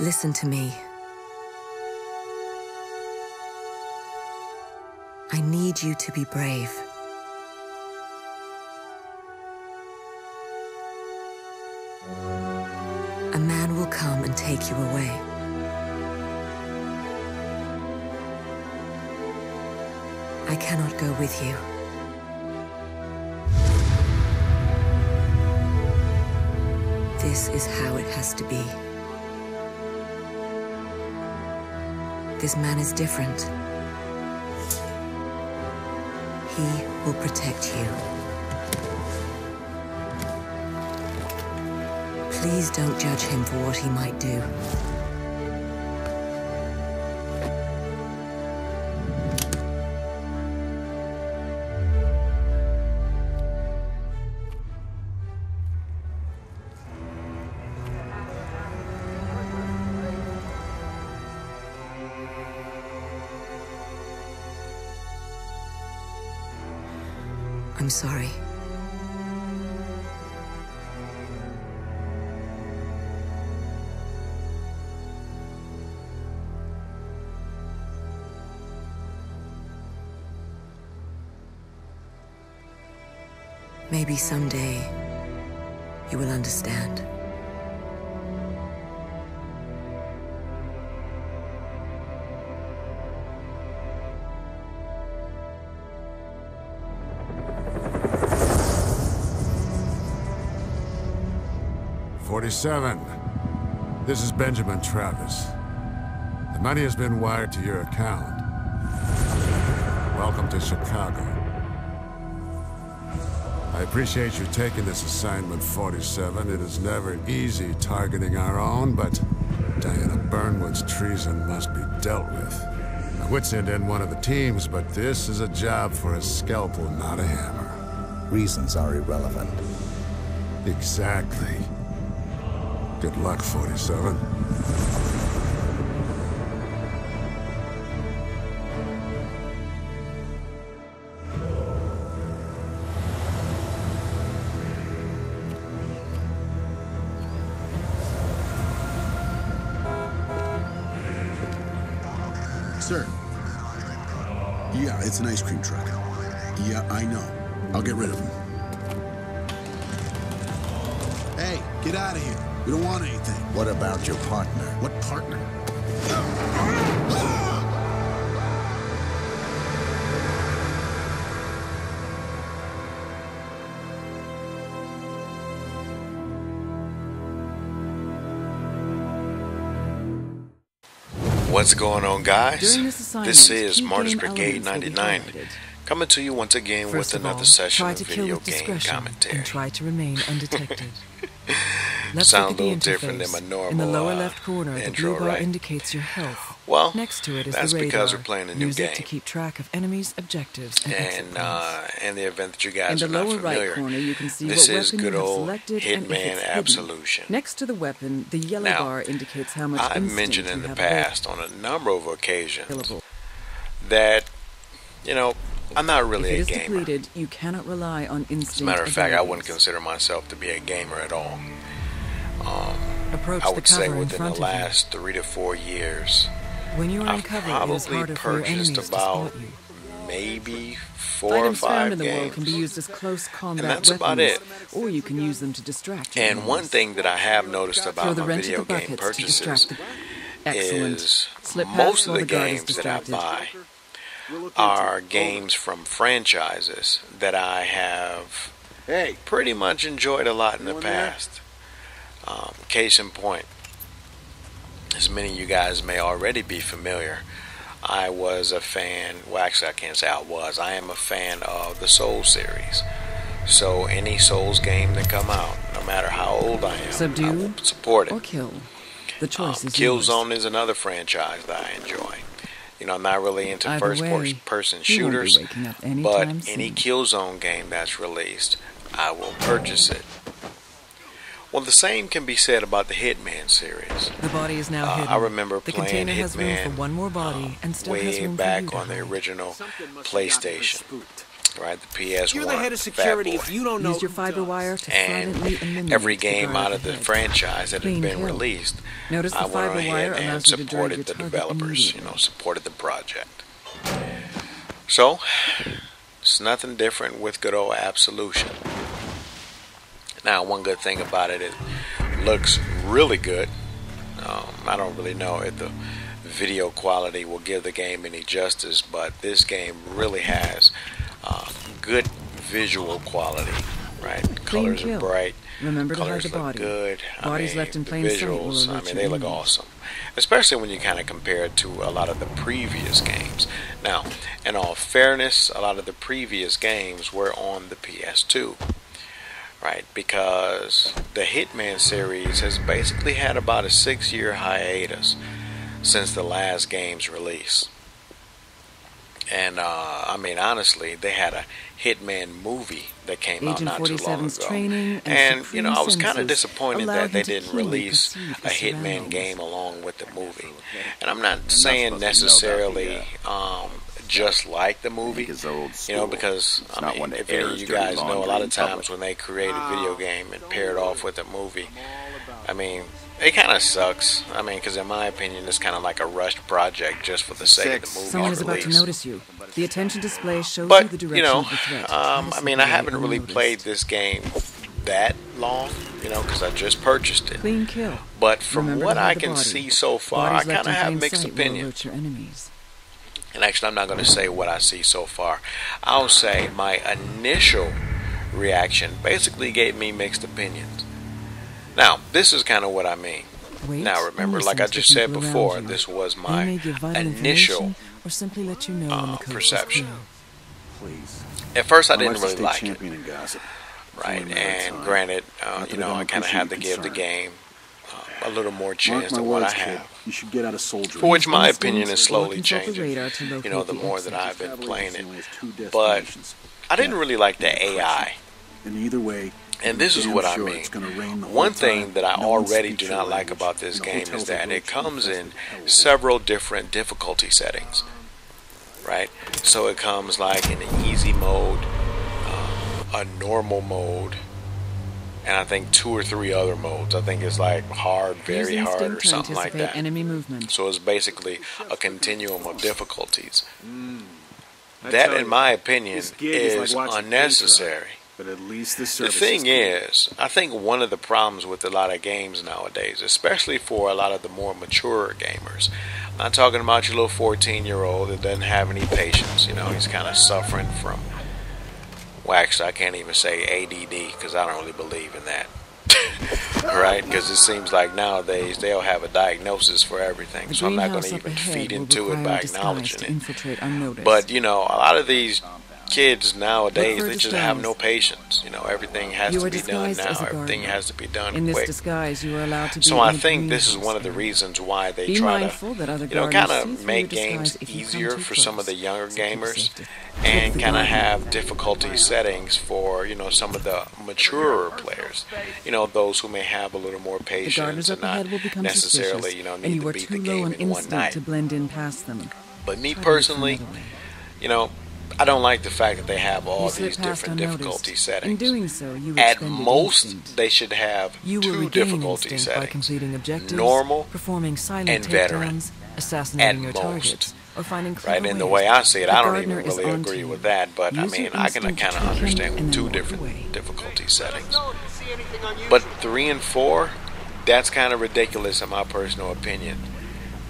Listen to me. I need you to be brave. A man will come and take you away. I cannot go with you. This is how it has to be. This man is different. He will protect you. Please don't judge him for what he might do. I'm sorry. Maybe someday you will understand. This is Benjamin Travis. The money has been wired to your account. Welcome to Chicago. I appreciate you taking this assignment, 47. It is never easy targeting our own, but Diana Burnwood's treason must be dealt with. My wits end in one of the teams, but this is a job for a scalpel, not a hammer. Reasons are irrelevant. Exactly. Good luck, 47. Sir. Yeah, it's an ice cream truck. Yeah, I know. I'll get rid of him. Hey, get out of here. We don't want anything. What about your partner? What partner? What's going on, guys? This is keep Martyrs game Brigade elements will be 99 highlighted. coming to you once again First with of all, another session try of to kill video with game discretion commentary. and try to remain undetected. Let's Sound look a at little the different than my interface. normal In the lower left corner, the intro, blue bar right? indicates your health. Well, Next to it is that's the radar. because we're playing a new Use game. it to keep track of enemies, objectives, and exit And points. in the event that you In guys the are not lower right familiar, corner, you can see this what is weapon good you have old selected and if Hitman it's hidden. Absolution. Next to the weapon, the yellow Now, bar indicates how much I've instinct mentioned in you the have past on a number of occasions available. that, you know, I'm not If really it a is gamer. depleted, you cannot rely on instinct. As a matter of fact, I wouldn't abilities. consider myself to be a gamer at all. Approach I the would say cover in within the front of you. last 3 to 4 years, When you are in I've cover, it is probably harder for your enemies purchased to about spot you. maybe 4 or Items found 5 in the world can be games. used as close combat that's about weapons, it. or you can use them to distract your And one enemies. thing that I have noticed Throw about the my wrench at video the game buckets to purchases distract the... Excellent. is Slip past most of while the guard is games that I distracted. buy are games from franchises that I have pretty much enjoyed a lot in the past. Case in point, as many of you guys may already be familiar, I was a fan, well actually I can't say I was, I am a fan of the Souls series. So any Souls game that come out, no matter how old I am, I Subdue will support it. or kill. The choice is yours. Killzone is another franchise that I enjoy. You know, I'm not really into Either way, first-person you won't be shooters, waking up but anytime any soon. Killzone game that's released, I will purchase it. Well, the same can be said about the Hitman series. The body is now hidden. I remember the playing container has room for Hitman one more body and still has way room for you back to on the hide. original PlayStation. right? The PS1. You're the head of security. Fat Boy. If you don't know, Use your fiber wire to And silently eliminate every the game guard out of the ahead. franchise that had Clean been kill. released, Notice the I went fiber ahead wire and allows you to drag supported your the target developers, you immediately. know, supported the project. So, it's nothing different with good old Absolution. Now, one good thing about it, it looks really good. I don't really know if the video quality will give the game any justice, but this game really has good visual quality, right? Clean Colors are kill. bright. Remember to hide Colors the look body. good. Bodies left in plain sight will visuals, alert they your look enemies. awesome. Especially when you kind of compare it to a lot of the previous games. Now, in all fairness, a lot of the previous games were on the PS2. Right, because the Hitman series has basically had about a 6-year hiatus since the last game's release. And I mean, honestly, they had a Hitman movie that came out Agent not too long 47's ago. training And supreme I was kind of senses disappointed allowed that they him to didn't keenly release perceive a his Hitman surroundings. game along with the movie. And I'm not saying necessarily just like the movie, It's old you know, school. because It's I not mean, one that if any of airs you dirty guys know, a laundry lot in of times public. when they create a video game and pair it off with a movie, I mean, it kind of sucks. I mean, because in my opinion, it's kind of like a rushed project just for the sake of the movie Someone is about to release. notice you. The attention display shows you But the you direction know, of the threat. I mean, I haven't really played this game that long, you know, because I just purchased it. Clean kill. But from Remember to what hide I the can body. see so far, I Bodies left kind of in have plain mixed sight will opinions. alert your enemies. And actually, I'm not going to say what I see so far. I'll say my initial reaction basically gave me mixed opinions. Now, this is kind of what I mean. Wait Now, and remember, like listen I to the just said people around before, you. this was They my may give vital initial information or simply let you know when the coast is perception. clear. Please. At first, I My didn't wife's a really state like it. champion in gossip. Right, Doing the right and time. granted, Not you that I know, don't I kind of had to appreciate give the concern. game a little more chance Mark my than what I words, kid. have. You should get out of soldiering. For which my Instinct opinion is or slowly consult the changing. radar to locate You know, the the more exit. that I've been Travel playing agency it. only has two But destinations. I didn't really like the AI. And either way, And this is damn what I sure mean. it's gonna rain the whole One time. thing that I No one already speaks do your not like language. about this And the game is hotels that are it comes in infested. several different difficulty settings. Right? So it comes like in an easy mode, a normal mode, and I think 2 or 3 other modes. I think it's like hard, Use very hard, or instinct to something like anticipate that. enemy movement. So it's basically a continuum of difficulties. I That, tell in you, my opinion, this gig is is like watching unnecessary. but at least the The service thing good. is, I think one of the problems with a lot of games nowadays, especially for a lot of the more mature gamers, I'm not talking about your little 14-year-old that doesn't have any patience. You know, he's kind of suffering from, well, actually, I can't even say ADD because I don't really believe in that. Right? Because it seems like nowadays they'll have a diagnosis for everything. The So I'm not going greenhouse to up even ahead feed will into it require by a disguise acknowledging to it. infiltrate unnoticed. But, you know, a lot of these kids nowadays, Look for they a just have disguise. no patience. You know, everything has You to are be done disguised now. as a Everything gardener. has to be done in this quick. disguise, you are allowed to be So I in a think this is greenhouse one of the area. reasons why they Be try mindful to, that other you know, gardeners kind see of through make your games disguise if you come easier too for some of the close. younger So keep gamers safety. and Look kind of for the have difficulty settings for, you know, some of the maturer players. You know, those who may have a little more The patience gardeners and up not ahead will become necessarily, suspicious, you know, and need you to are beat too the low game on in one instinct night. to blend in past them. But me Try to look for personally, another way. you know, I don't like the fact that they have all You slip these past different unnoticed. difficulty In settings. doing so, you At expended most, instinct. they should have You will 2 regain difficulty instinct by settings. completing objectives, Normal performing silent and veteran. takedowns, assassinating At your most. targets, or finding clever Right, and the ways. way I see it, The I don't gardener even is really on to agree you. with that, but I Use mean, your I can instinct to kind of trick him understand and then 2 walk different away. difficulty settings. But 3 and 4, that's kind of ridiculous in my personal opinion.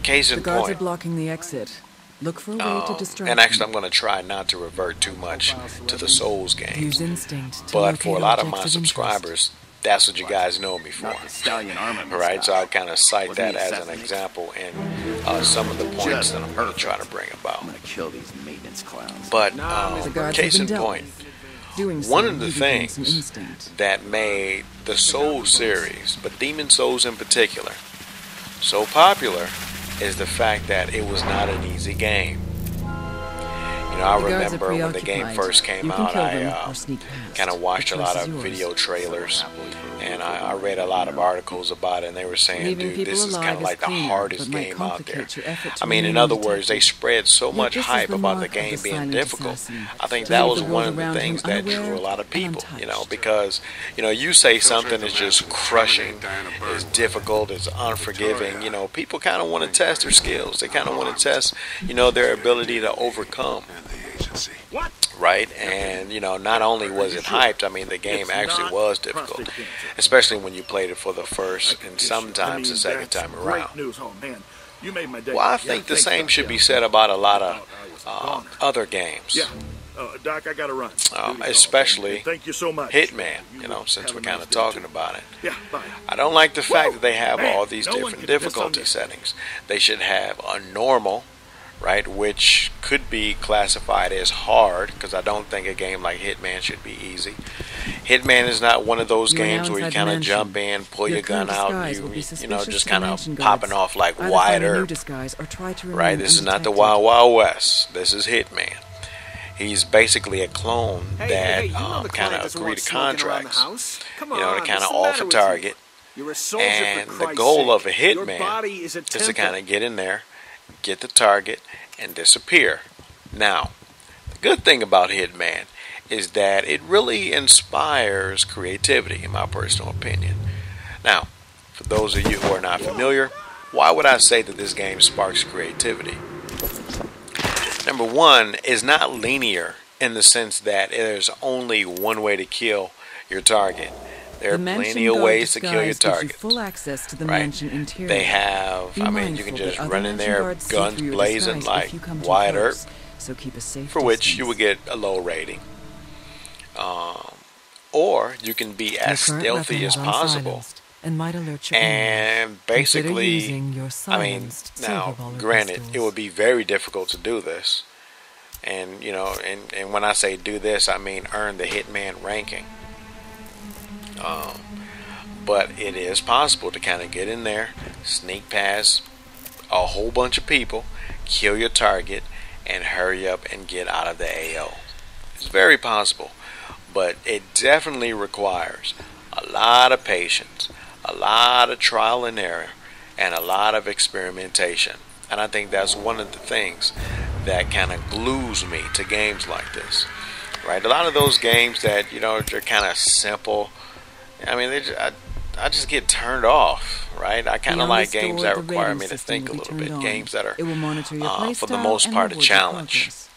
Case The in guards are point, blocking the exit. Look for a way to distract and actually them. I'm going to try not to revert too much to the Souls games, Use instinct to but for a locate lot of my objects interest. subscribers, that's what you guys know me for. Not the stallion armament. Right, so I kind of cite Wasn't that he as an assassinated? example in some of the points that I'm going to try to bring about. I'm gonna kill these maintenance clowns. But The guards case have in been dealt point, with. Doing so, one of the you regain some things instinct. that made the Souls series, but Demon Souls in particular, so popular is the fact that it was not an easy game. You know, I The guards are remember when the game preoccupied. first came You can out, kill them I or sneak past. kind of watched The a lot choice of is yours. video trailers And I read a lot of articles about it, and they were saying, Leaving dude, people this is kind alive of is like the cleaner, hardest but might game out there. complicate your effort to I mean, in remain other words, they undetected. spread so Yet much this is hype the about the mark of game the being silent difficult. assassin. I think To that leave was the one world of the around things him that drew unaware a lot of and people, you know, untouched. because, you know, you say something is just crushing, is difficult, is unforgiving, you know, people kind of want to test their skills. They kind of want to test, you know, their ability to overcome. Right? And, you know, not only was it hyped, I mean, the game actually was difficult, especially when you played it for the first and sometimes the second time around. Well, I think the same should be said about a lot of other games. Doc, I gotta run. Especially Thank you so much. Hitman, you know, since we're kind of talking about it. Yeah, bye. I don't like the fact that they have Man, all these no one different can piss on difficulty this. settings. They should have a normal, right, which could be classified as hard, because I don't think a game like Hitman should be easy. Hitman is not one of those You are now games where you inside kind of the jump mansion. in, pull Your your gun current out, disguise will and be you know, suspicious just to kind of mansion popping guards. off like Either wide find a new herb. disguise or try to Right, remain this is not the undetected. Wild Wild West. This is Hitman. He's basically a clone that kind of agreed to contracts, you know, to kind of off a target. And the goal of a hitman is to kind of get in there, get the target, and disappear. Now, the good thing about Hitman is that it really inspires creativity, in my personal opinion. Now, for those of you who are not familiar, why would I say that this game sparks creativity? Number one, is not linear in the sense that there's only one way to kill your target. There are The plenty mansion of guard ways to kill your disguise gives you target. full access to the Right? mansion interior. They have, Be I mean, you can mindful just that other run in mansion there, guards see guns through your blazing disguise like if you come too wide herb, close, so keep a safe for which distance. you would get a low rating. Or you can be Your as current stealthy weapon as is possible. unsilenced and might alert your enemies. And Consider basically, using your I mean, silenced now, silver bullet granted, pistols. it would be very difficult to do this. And, you know, and when I say do this, I mean earn the Hitman ranking. But it is possible to kind of get in there, sneak past a whole bunch of people, kill your target, and hurry up and get out of the AO. It's very possible. But it definitely requires a lot of patience, a lot of trial and error, and a lot of experimentation. And I think that's one of the things that kind of glues me to games like this. Right? A lot of those games that, you know, they're kind of simple. I mean, I just get turned off, right? I kind of Beyond like this games door, that the require rating me to system think a will be little turned bit. on. Games that are, It will monitor your play for the style most and part, a reward your challenge. progress.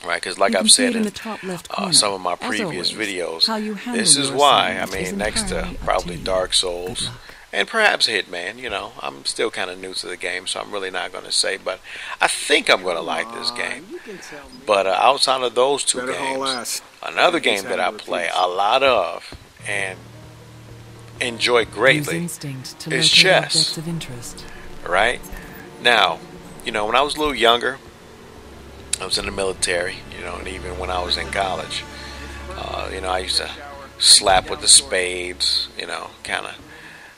Right, because like You I've can see said it in in the top left corner. some of my As previous always, videos, how you handle this is your why, I assignment is mean, next to entirely up probably to you. Dark Good Souls, luck. and perhaps Hitman, you know, I'm still kind of new to the game, so I'm really not going to say, but I think I'm going to like this game. But outside of those two games, another game that I play a lot of and enjoy Use greatly instinct to is locate chess. objects of interest. Right? Now, you know, when I was a little younger, I was in the military, you know, and even when I was in college, you know, I used to slap with the spades, you know, kind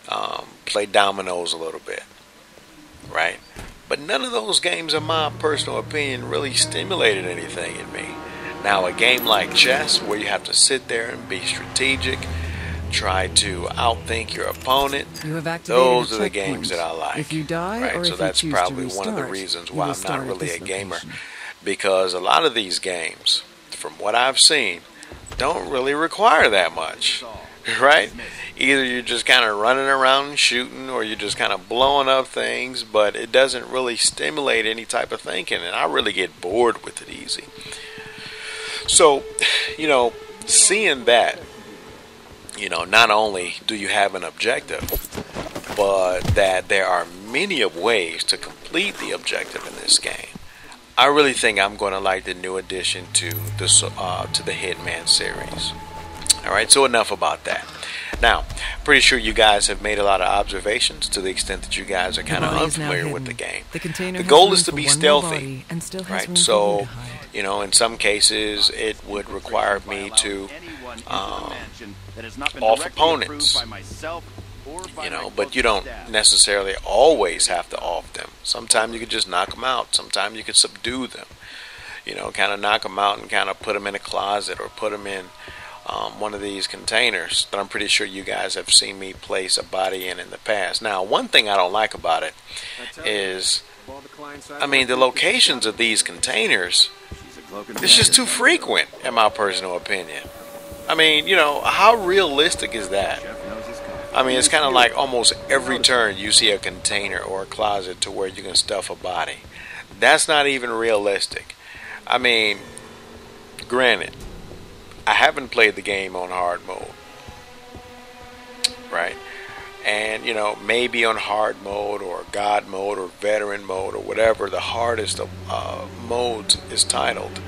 of play dominoes a little bit, right? But none of those games, in my personal opinion, really stimulated anything in me. Now, a game like chess, where you have to sit there and be strategic, try to outthink your opponent, You have activated those a are the checkpoint. games that I like. If you die right? or So if that's you choose probably to one of the restart, reasons you why will I'm start not at really this a gamer. location. Because a lot of these games, from what I've seen, don't really require that much. Right? Either you're just kind of running around and shooting, or you're just kind of blowing up things, but it doesn't really stimulate any type of thinking, and I really get bored with it easy. So, you know, seeing that, you know, not only do you have an objective, but that there are many of ways to complete the objective in this game. I really think I'm going to like the new addition to the Hitman series. All right, so enough about that. Now, pretty sure you guys have made a lot of observations to the extent that you guys are kind of body is now unfamiliar with hidden. the game. The container The has goal room is to for be one more stealthy, body and still has right? room for you So, to hide. you know, in some cases, it would require me to off opponents. You know, but you don't necessarily always have to off them. Sometimes you can just knock them out. Sometimes you can subdue them. You know, kind of knock them out and kind of put them in a closet or put them in one of these containers that I'm pretty sure you guys have seen me place a body in the past. Now, one thing I don't like about it is, I mean, the locations of these containers, it's just too frequent, in my personal opinion. I mean, you know, how realistic is that? I mean, it's kind of like almost every turn you see a container or a closet to where you can stuff a body. That's not even realistic. I mean, granted, I haven't played the game on hard mode, right? And, you know, maybe on hard mode or God mode or veteran mode or whatever the hardest of modes is titled,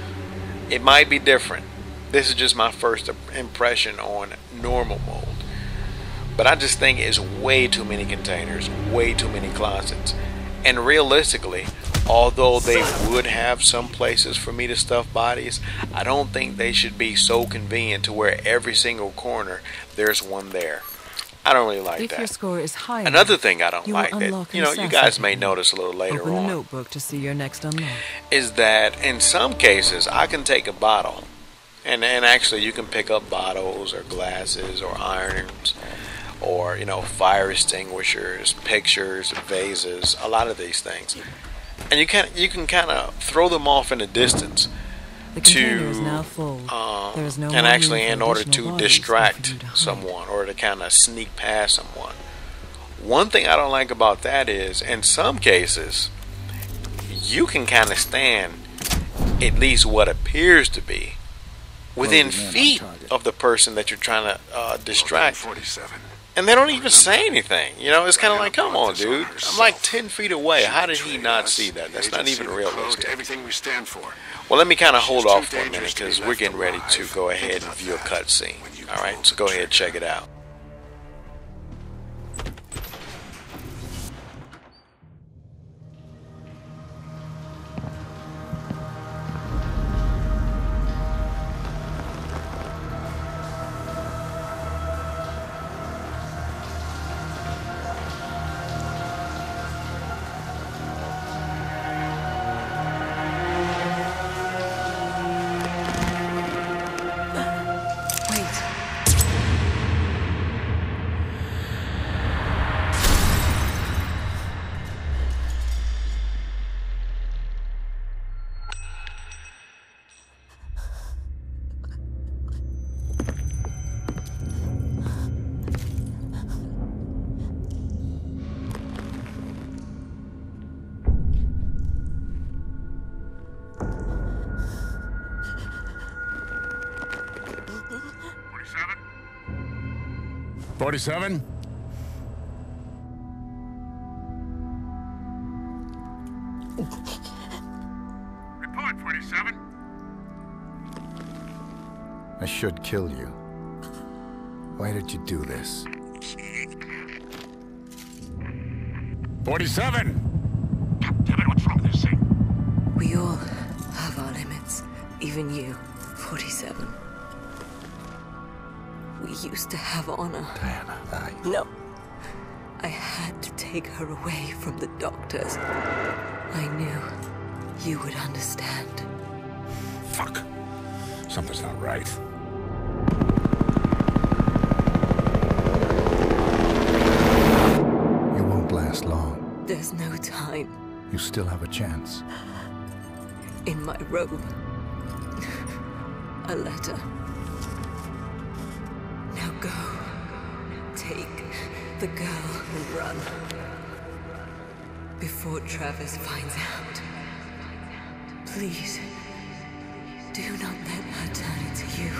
it might be different. This is just my first impression on normal mode. But I just think it's way too many containers, way too many closets. And realistically, although they would have some places for me to stuff bodies, I don't think they should be so convenient to where every single corner there's one there. I don't really like If that. your score is high Another enough, thing I don't you will like that, unlock you an know, you assassin guys may technique. notice a little later Open the on, notebook to see your next unlock. is that in some cases I can take a bottle, and actually you can pick up bottles or glasses or irons or, you know, fire extinguishers, pictures, vases, a lot of these things, and you can kind of throw them off in the distance The container is now full. There is no more and room actually for in order additional to bodies distract for you to hide. someone or to kind of sneak past someone. One thing I don't like about that is, in some cases, you can kind of stand at least what appears to be within feet of the person that you're trying to distract. 47. And they don't even say anything. You know, it's kind of like, come on, dude. I'm like 10 feet away. How did he not see that? That's not even realistic. Everything we stand for. Well, let me kind of hold off for a minute because we're getting ready to go ahead and view a cutscene. All right, so go ahead and check it out. Wait. Forty-seven? Report, 47. I should kill you. Why did you do this? 47! Damn it, what's wrong with this thing? We all have our limits. Even you, 47. We used to have honor. Diana, No. I had to take her away from the doctors. I knew you would understand. Fuck. Something's not right. You won't last long. There's no time. You still have a chance. In my robe. A letter. Now go. Take the girl and run. Before Travis finds out. Please. Do not let her turn it to you.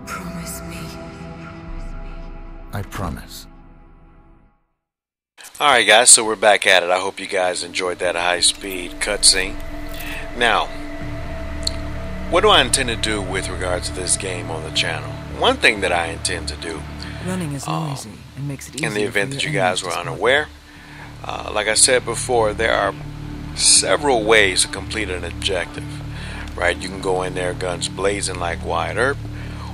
Promise me. I promise. Alright guys, so we're back at it. I hope you guys enjoyed that high-speed cutscene. Now, what do I intend to do with regards to this game on the channel? One thing that I intend to do, Running is noisy and makes it easier in the event for that your you guys enemies were to spot you. unaware, like I said before, there are several ways to complete an objective. Right? You can go in there guns blazing like Wyatt Earp,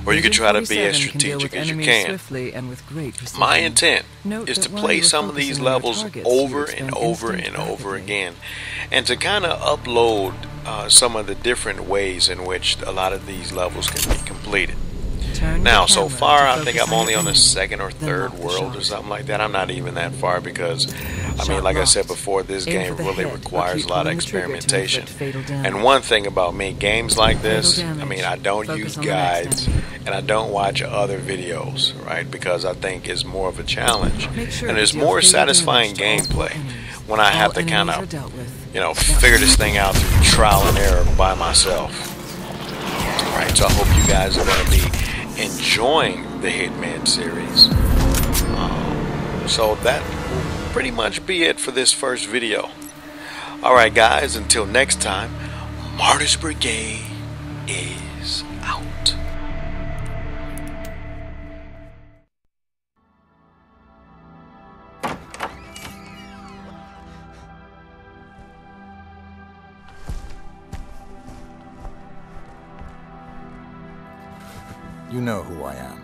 or you can try to be as 47 can deal with strategic as you enemies can. swiftly and with great precision. My intent Note is that to while play you're some of these focusing on your levels targets, you over and expend over instinct and over rapidly. again, and to kind of upload some of the different ways in which a lot of these levels can be completed. Turn Now, the so camera far, to I think focus I'm on only your on the enemy, second or then third lock the world or shot. something like that. I'm not even that far because, I mean, Shot like I said locked. before, this Aim game for the really head, or requires keep a lot of pulling the trigger to experimentation. inflict fatal damage. And one thing about me, games like this, Fatal I mean, damage. I don't Focus use on the next guides enemy. and I don't watch other videos, right? Because I think it's more of a challenge. Make sure And there's to deal more fatal satisfying damage to all four gameplay enemies. when I have All to kind enemies are of, dealt with. you know, figure this thing out through trial and error by myself. Right, so I hope you guys are going to be enjoying the Hitman series. So that will pretty much be it for this first video. Alright guys, until next time, Martyrs Brigade is out. You know who I am.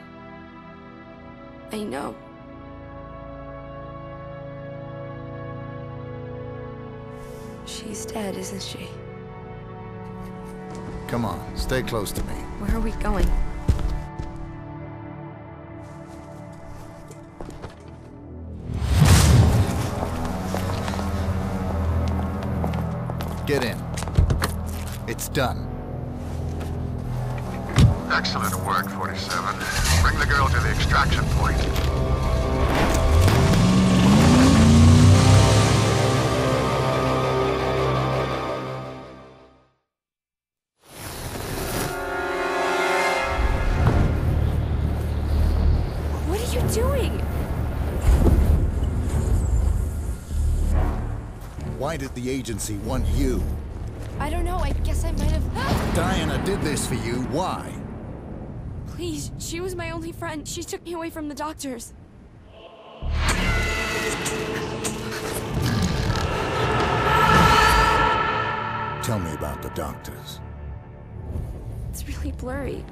I know. She's dead, isn't she? Come on, stay close to me. Where are we going? Get in. It's done. Excellent work, 47. Bring the girl to the extraction point. What are you doing? Why did the agency want you? I don't know. I guess I might have... Diana did this for you. Why? Please, she was my only friend. She took me away from the doctors. Tell me about the doctors. It's really blurry.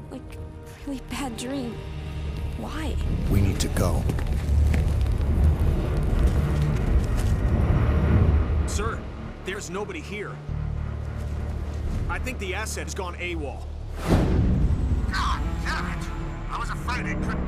Like, a really bad dream. Why? We need to go. Sir, there's nobody here. I think the asset has gone AWOL. God damn it! I was afraid it couldn't